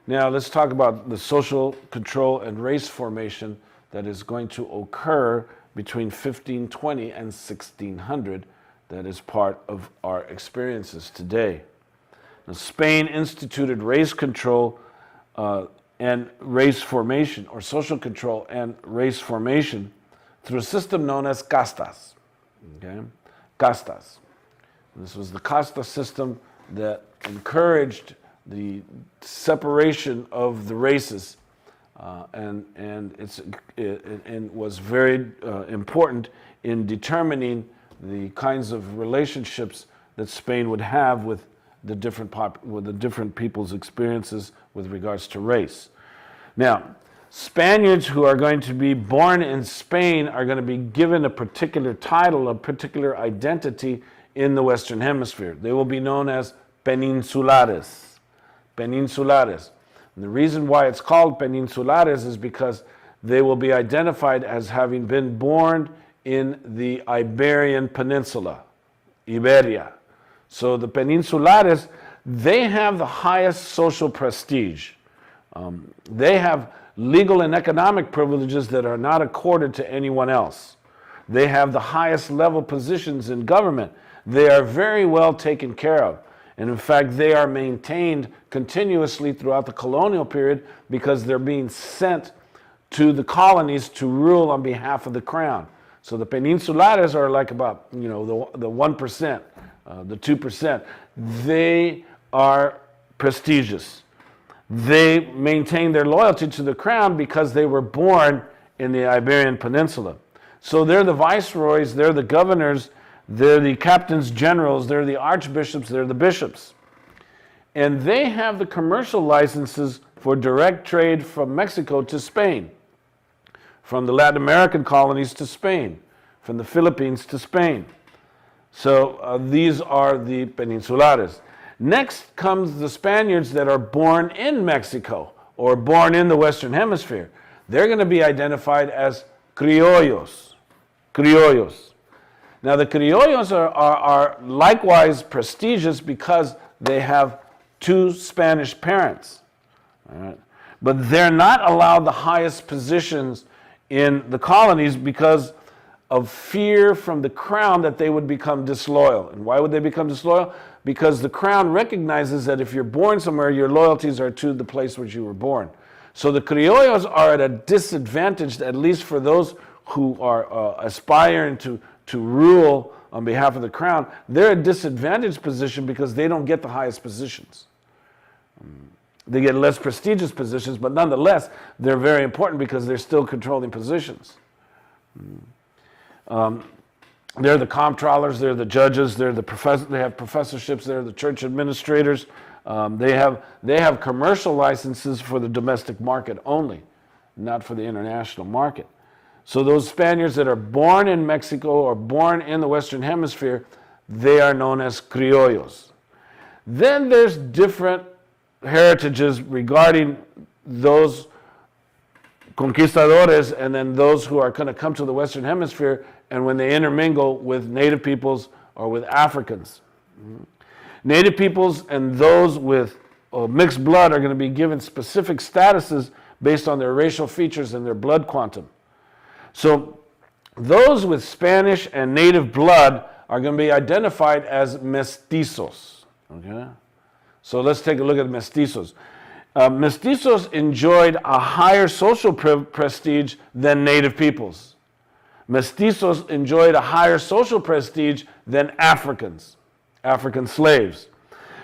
Now let's talk about the social control and race formation that is going to occur between 1520 and 1600 that is part of our experiences today. Now, Spain instituted race control and race formation, or social control and race formation, through a system known as castas. Okay? Castas. This was the casta system that encouraged the separation of the races and was very important in determining the kinds of relationships that Spain would have with the different people's experiences with regards to race. Now, Spaniards who are going to be born in Spain are going to be given a particular title, a particular identity in the Western Hemisphere. They will be known as peninsulares. Peninsulares. And the reason why it's called peninsulares is because they will be identified as having been born in the Iberian Peninsula, Iberia. So the peninsulares, they have the highest social prestige. They have legal and economic privileges that are not accorded to anyone else. They have the highest level positions in government. They are very well taken care of. And in fact, they are maintained continuously throughout the colonial period because they're being sent to the colonies to rule on behalf of the crown. So the peninsulares are like about, the 1%, the 2%. They are prestigious. They maintain their loyalty to the crown because they were born in the Iberian Peninsula. So they're the viceroys, they're the governors, they're the captains generals, they're the archbishops, they're the bishops. And they have the commercial licenses for direct trade from Mexico to Spain, from the Latin American colonies to Spain, from the Philippines to Spain. So these are the peninsulares. Next comes the Spaniards that are born in Mexico or born in the Western Hemisphere. They're going to be identified as criollos. Criollos. Now the criollos are likewise prestigious because they have two Spanish parents. All right? But they're not allowed the highest positions in the colonies because of fear from the crown that they would become disloyal. And why would they become disloyal? Because the crown recognizes that if you're born somewhere, your loyalties are to the place where you were born. So the criollos are at a disadvantage, at least for those who are aspiring to rule on behalf of the crown. They're at a disadvantaged position because they don't get the highest positions. They get less prestigious positions, but nonetheless, they're very important because they're still controlling positions. They're the comptrollers, they're the judges, they're the they have professorships, they're the church administrators. They have commercial licenses for the domestic market only, not for the international market. So those Spaniards that are born in Mexico or born in the Western Hemisphere, they are known as criollos. Then there's different heritages regarding those conquistadores and then those who are going to come to the Western Hemisphere and when they intermingle with native peoples or with Africans. Native peoples and those with mixed blood are going to be given specific statuses based on their racial features and their blood quantum. So those with Spanish and native blood are going to be identified as mestizos. Okay? So let's take a look at mestizos. Mestizos enjoyed a higher social prestige than native peoples. Mestizos enjoyed a higher social prestige than Africans, African slaves.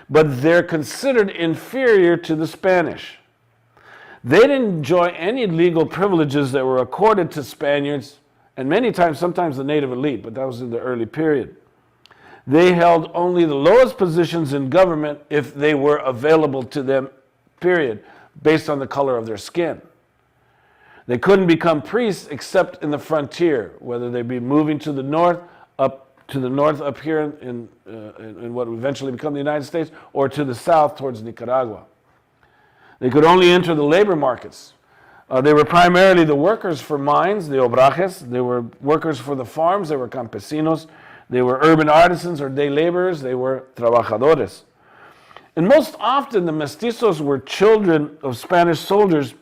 But they're considered inferior to the Spanish. They didn't enjoy any legal privileges that were accorded to Spaniards, and many times, sometimes the native elite, but that was in the early period. They held only the lowest positions in government if they were available to them, period, based on the color of their skin. They couldn't become priests except in the frontier, whether they be moving to the north, up here in what would eventually become the United States, or to the south towards Nicaragua. They could only enter the labor markets. They were primarily the workers for mines, the obrajes. They were workers for the farms. They were campesinos. They were urban artisans or day laborers. They were trabajadores. And most often the mestizos were children of Spanish soldiers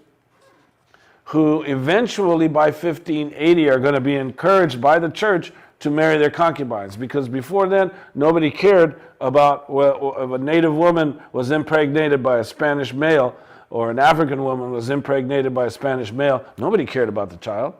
who eventually by 1580 are going to be encouraged by the church to marry their concubines, because before then nobody cared about if a native woman was impregnated by a Spanish male or an African woman was impregnated by a Spanish male. Nobody cared about the child.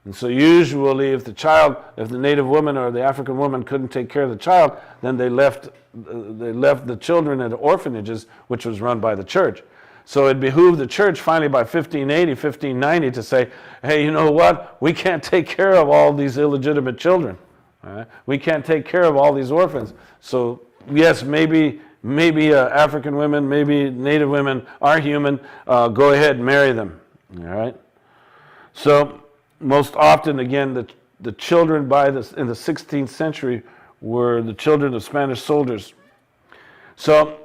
And so usually if the native woman or the African woman couldn't take care of the child, then they left the children at orphanages, which was run by the church. So it behooved the church finally by 1580, 1590 to say, hey, you know what? We can't take care of all these illegitimate children. All right? We can't take care of all these orphans. So yes, maybe African women, maybe native women are human. Go ahead and marry them. All right? So most often, again, the children in the 16th century were the children of Spanish soldiers. So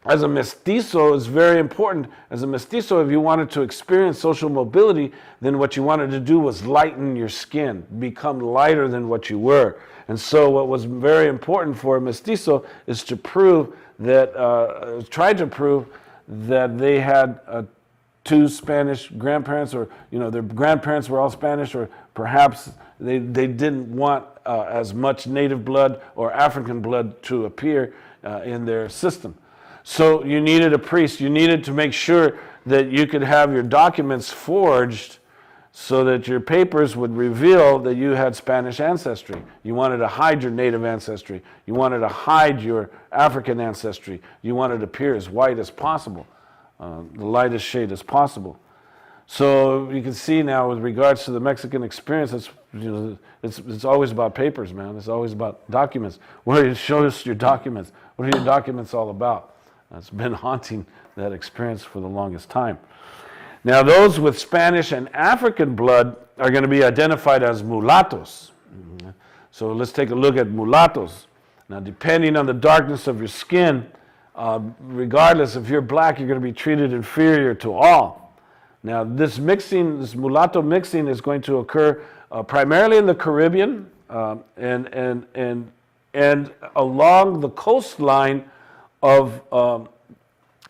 as a mestizo is very important. As a mestizo, if you wanted to experience social mobility, then what you wanted to do was lighten your skin, become lighter than what you were. And so what was very important for a mestizo is to prove that, tried to prove that they had two Spanish grandparents, or their grandparents were all Spanish, or perhaps they didn't want as much native blood or African blood to appear in their system. So you needed a priest. You needed to make sure that you could have your documents forged so that your papers would reveal that you had Spanish ancestry. You wanted to hide your native ancestry. You wanted to hide your African ancestry. You wanted to appear as white as possible, the lightest shade as possible. So you can see now with regards to the Mexican experience, it's always about papers, man. It's always about documents. Where do you show us your documents? What are your documents all about? It's been haunting that experience for the longest time. Now, those with Spanish and African blood are going to be identified as mulattos. So let's take a look at mulattos. Now, depending on the darkness of your skin, regardless if you're black, you're going to be treated inferior to all. Now, this mulatto mixing is going to occur primarily in the Caribbean and along the coastline of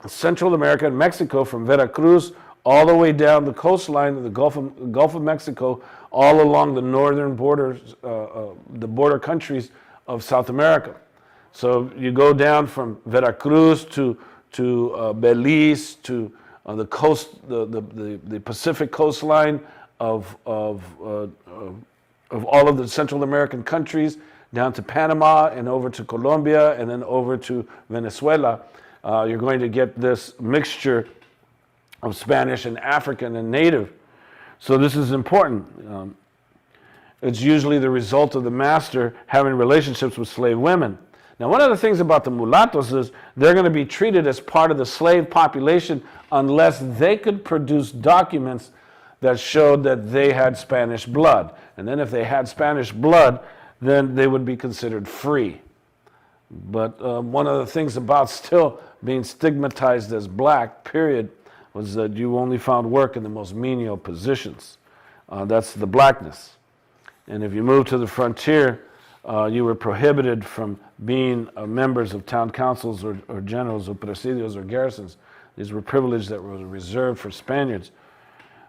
Central America and Mexico, from Veracruz all the way down the coastline of the Gulf of Mexico, all along the northern borders, the border countries of South America. So you go down from Veracruz to Belize, to the coast, the Pacific coastline of all of the Central American countries, down to Panama and over to Colombia and then over to Venezuela. You're going to get this mixture of Spanish and African and native. So this is important. It's usually the result of the master having relationships with slave women. Now, one of the things about the mulattos is they're going to be treated as part of the slave population unless they could produce documents that showed that they had Spanish blood. And then if they had Spanish blood, then they would be considered free. But one of the things about still being stigmatized as black, period, was that you only found work in the most menial positions. That's the blackness. And if you moved to the frontier, you were prohibited from being members of town councils or generals or presidios or garrisons. These were privileges that were reserved for Spaniards.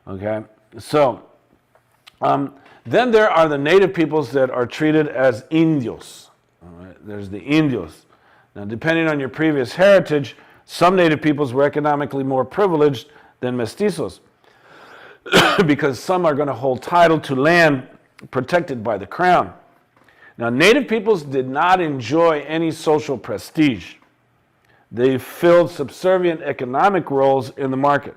Okay, so then there are the native peoples that are treated as indios. All right? There's the indios. Now, depending on your previous heritage, some native peoples were economically more privileged than mestizos because some are going to hold title to land protected by the crown. Now, native peoples did not enjoy any social prestige. They filled subservient economic roles in the market.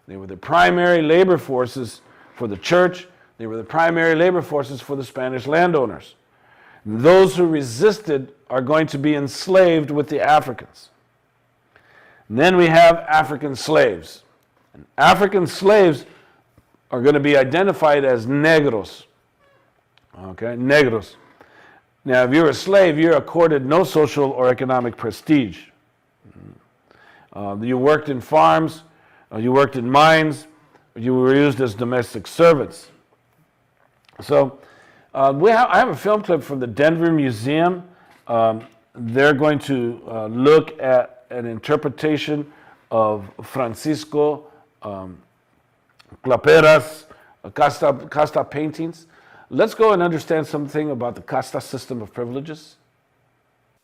They were the primary labor forces for the church. They were the primary labor forces for the Spanish landowners. Those who resisted are going to be enslaved with the Africans. And then we have African slaves. And African slaves are going to be identified as negros. Okay, negros. Now, if you're a slave, you're accorded no social or economic prestige. You worked in farms, you worked in mines, you were used as domestic servants. So I have a film clip from the Denver Museum. They're going to look at an interpretation of Francisco Clapera's casta paintings. Let's go and understand something about the casta system of privileges.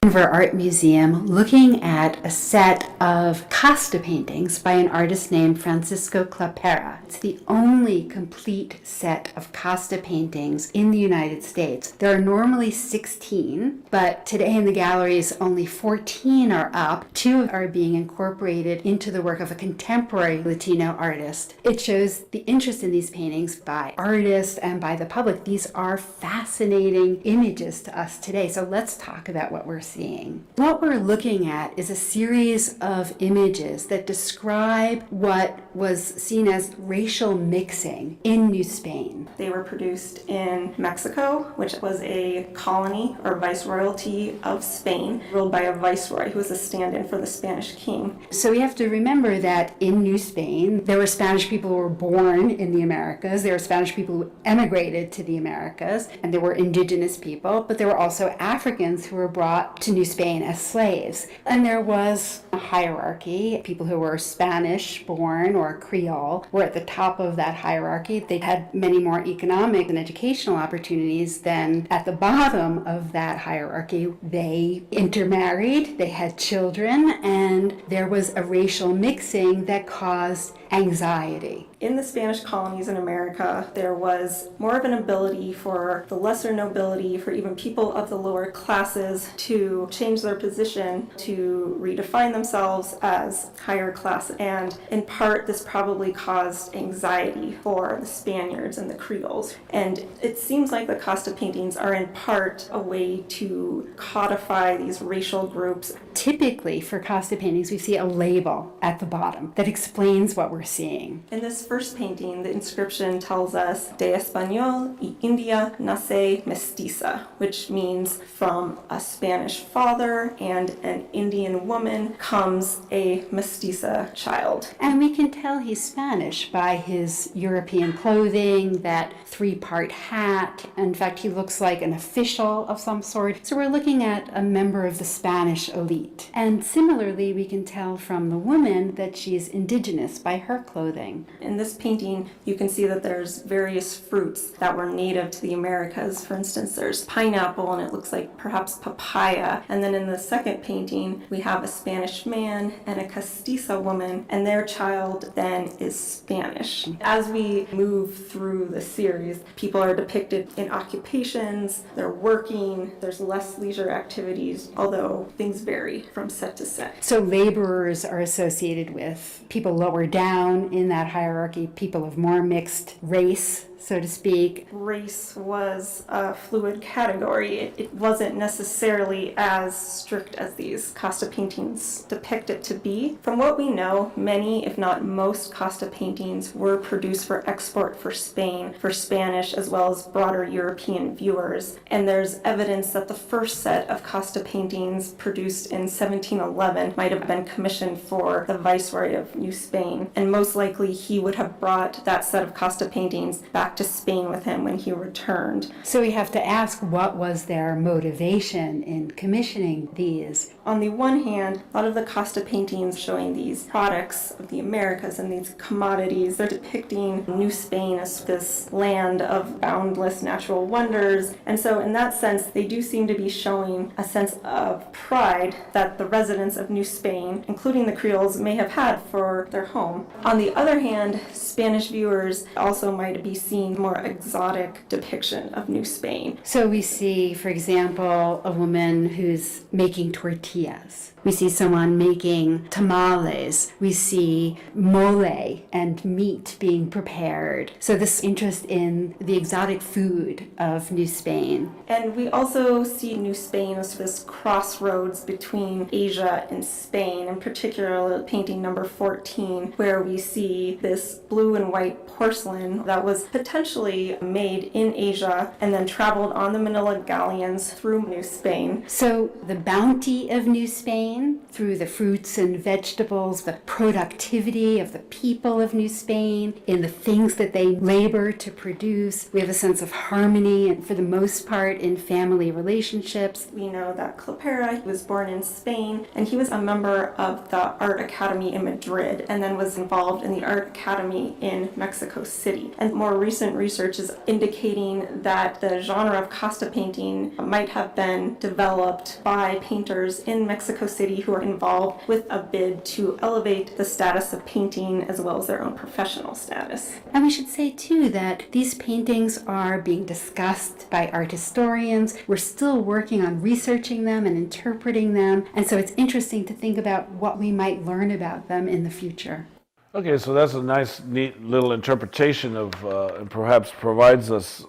Denver Art Museum looking at a set of casta paintings by an artist named Francisco Clapera. It's the only complete set of casta paintings in the United States. There are normally 16, but today in the galleries only 14 are up. 2 are being incorporated into the work of a contemporary Latino artist. It shows the interest in these paintings by artists and by the public. These are fascinating images to us today. So let's talk about what we're seeing. What we're looking at is a series of images that describe what was seen as racial mixing in New Spain. They were produced in Mexico, which was a colony or viceroyalty of Spain, ruled by a viceroy who was a stand-in for the Spanish king. So we have to remember that in New Spain, there were Spanish people who were born in the Americas, there were Spanish people who emigrated to the Americas, and there were indigenous people, but there were also Africans who were brought to New Spain as slaves. And there was a hierarchy. People who were Spanish born or Creole were at the top of that hierarchy. They had many more economic and educational opportunities than at the bottom of that hierarchy. They intermarried, they had children, and there was a racial mixing that caused anxiety. In the Spanish colonies in America, there was more of an ability for the lesser nobility, for even people of the lower classes to change their position, to redefine themselves as higher class. And in part, this probably caused anxiety for the Spaniards and the Creoles. And it seems like the casta paintings are in part a way to codify these racial groups. Typically, for casta paintings, we see a label at the bottom that explains what we're seeing. In this first painting, the inscription tells us de Español y India nace mestiza, which means from a Spanish father and an Indian woman comes a mestiza child. And we can tell he's Spanish by his European clothing, that 3-part hat. In fact, he looks like an official of some sort. So we're looking at a member of the Spanish elite. And similarly, we can tell from the woman that she's indigenous by her clothing. In this painting, you can see that there's various fruits that were native to the Americas. For instance, there's pineapple, and it looks like perhaps papaya. And then in the second painting, we have a Spanish man and a castiza woman, and their child then is Spanish. As we move through the series, people are depicted in occupations, they're working, there's less leisure activities, although things vary from set to set. So laborers are associated with people lower down in that hierarchy, people of more mixed race, so to speak. Race was a fluid category. It wasn't necessarily as strict as these casta paintings depict it to be. From what we know, many, if not most, casta paintings were produced for export for Spain, for Spanish, as well as broader European viewers. And there's evidence that the first set of casta paintings produced in 1711 might have been commissioned for the Viceroy of New Spain. And most likely he would have brought that set of casta paintings back to Spain with him when he returned. So we have to ask, what was their motivation in commissioning these? On the one hand, a lot of the casta paintings showing these products of the Americas and these commodities, they're depicting New Spain as this land of boundless natural wonders. And so in that sense, they do seem to be showing a sense of pride that the residents of New Spain, including the Creoles, may have had for their home. On the other hand, Spanish viewers also might be seeing more exotic depiction of New Spain. So we see, for example, a woman who's making tortillas. We see someone making tamales. We see mole and meat being prepared. So this interest in the exotic food of New Spain. And we also see New Spain as this crossroads between Asia and Spain, in particular painting number 14, where we see this blue and white porcelain that was potentially made in Asia and then traveled on the Manila galleons through New Spain. So the bounty of New Spain Spain through the fruits and vegetables, the productivity of the people of New Spain, in the things that they labor to produce. We have a sense of harmony, and for the most part, in family relationships. We know that Clapera was born in Spain, and he was a member of the Art Academy in Madrid, and then was involved in the Art Academy in Mexico City. And more recent research is indicating that the genre of Casta painting might have been developed by painters in Mexico City who are involved with a bid to elevate the status of painting as well as their own professional status. And we should say, too, that these paintings are being discussed by art historians. We're still working on researching them and interpreting them, and so it's interesting to think about what we might learn about them in the future. Okay, so that's a nice, neat little interpretation of, and perhaps provides us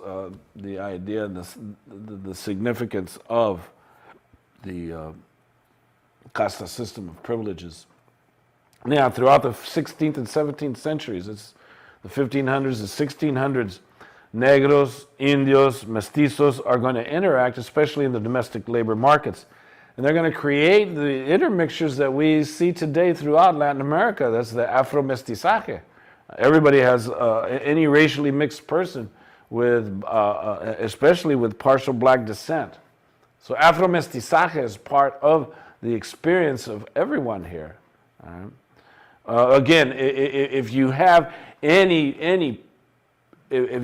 the idea and the significance of the casta system of privileges. Now, throughout the 16th and 17th centuries, it's the 1500s, the 1600s, negros, indios, mestizos are going to interact, especially in the domestic labor markets. And they're going to create the intermixtures that we see today throughout Latin America. That's the Afro-mestizaje. Everybody has, any racially mixed person with, especially with partial black descent. So Afro-mestizaje is part of the experience of everyone here. Again, if you have if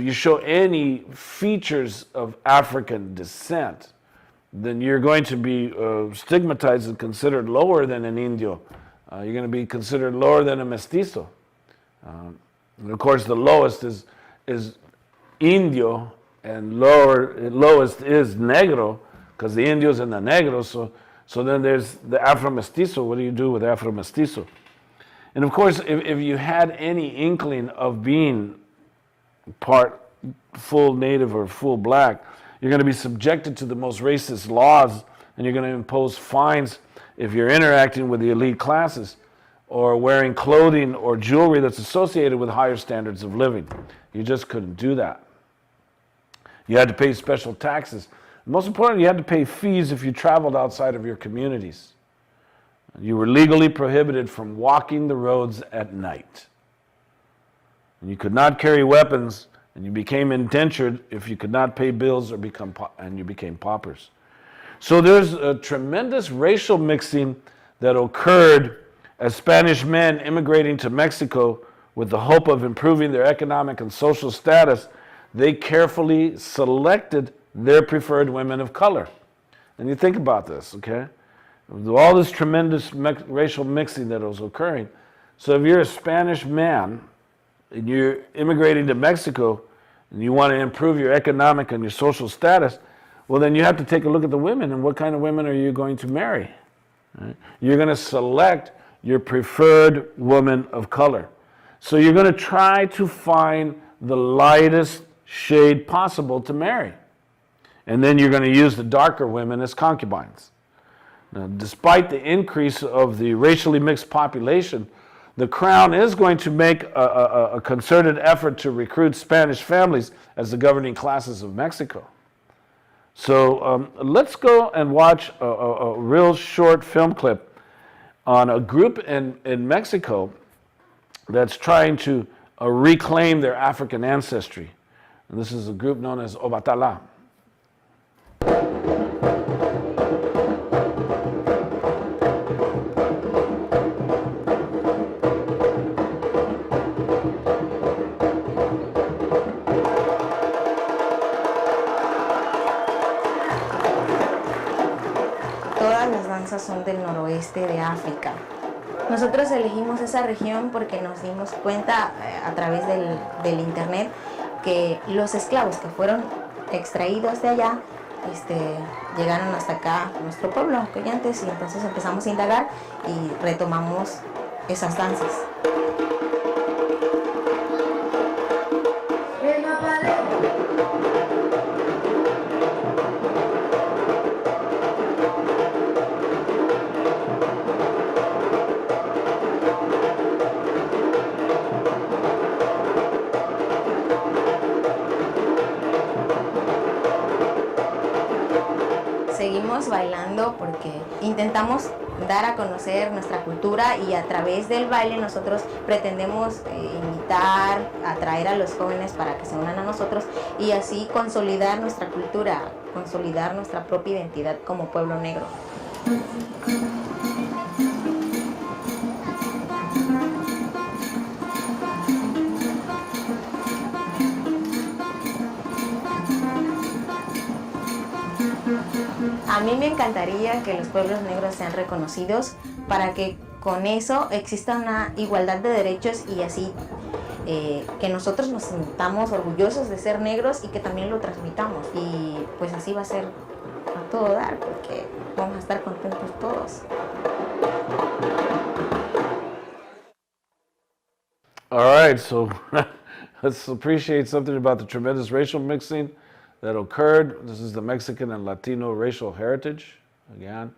you show any features of African descent, then you're going to be stigmatized and considered lower than an Indio. You're going to be considered lower than a mestizo. And of course, the lowest is Indio, and lowest is Negro, because the Indios and the Negros. So then there's the Afro-mestizo. What do you do with Afro-mestizo? And of course, if you had any inkling of being part full native or full black, you're going to be subjected to the most racist laws, and you're going to impose fines if you're interacting with the elite classes or wearing clothing or jewelry that's associated with higher standards of living. You just couldn't do that. You had to pay special taxes. Most importantly, you had to pay fees if you traveled outside of your communities. You were legally prohibited from walking the roads at night. And you could not carry weapons, and you became indentured if you could not pay bills or you became paupers. So there's a tremendous racial mixing that occurred as Spanish men immigrating to Mexico with the hope of improving their economic and social status. They carefully selected their preferred women of color. And you think about this, okay? All this tremendous racial mixing that was occurring. So if you're a Spanish man and you're immigrating to Mexico and you want to improve your economic and your social status, well, then you have to take a look at the women and what kind of women are you going to marry? Right? You're going to select your preferred woman of color. So you're going to try to find the lightest shade possible to marry. And then you're going to use the darker women as concubines. Now, despite the increase of the racially mixed population, the Crown is going to make a concerted effort to recruit Spanish families as the governing classes of Mexico. So let's go and watch a real short film clip on a group in Mexico that's trying to reclaim their African ancestry. And this is a group known as Obatala. Todas las danzas son del noroeste de África. Nosotros elegimos esa región porque nos dimos cuenta a través del internet que los esclavos que fueron extraídos de allá llegaron hasta acá a nuestro pueblo, Coyantes, y entonces empezamos a indagar y retomamos esas danzas. Seguimos bailando porque intentamos dar a conocer nuestra cultura y a través del baile nosotros pretendemos invitar, atraer a los jóvenes para que se unan a nosotros y así consolidar nuestra cultura, consolidar nuestra propia identidad como pueblo negro. A mí me encantaría que los pueblos negros sean reconocidos para que con eso exista una igualdad de derechos y así que nosotros nos sintamos orgullosos de ser negros y que también lo transmitamos. Y pues así va a ser a todo dar porque vamos a estar contentos todos. All right, so let's appreciate something about the tremendous racial mixing that occurred. This is the Mexican and Latino racial heritage. Again,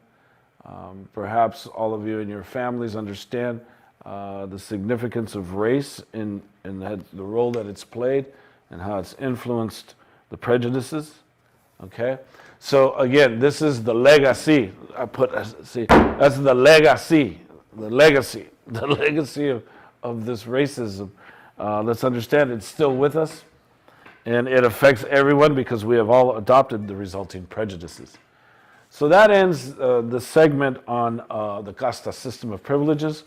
perhaps all of you and your families understand the significance of race in the role that it's played and how it's influenced the prejudices. Okay, so again, this is the legacy. See, that's the legacy of this racism. Let's understand it's still with us. And it affects everyone because we have all adopted the resulting prejudices. So that ends the segment on the casta system of privileges.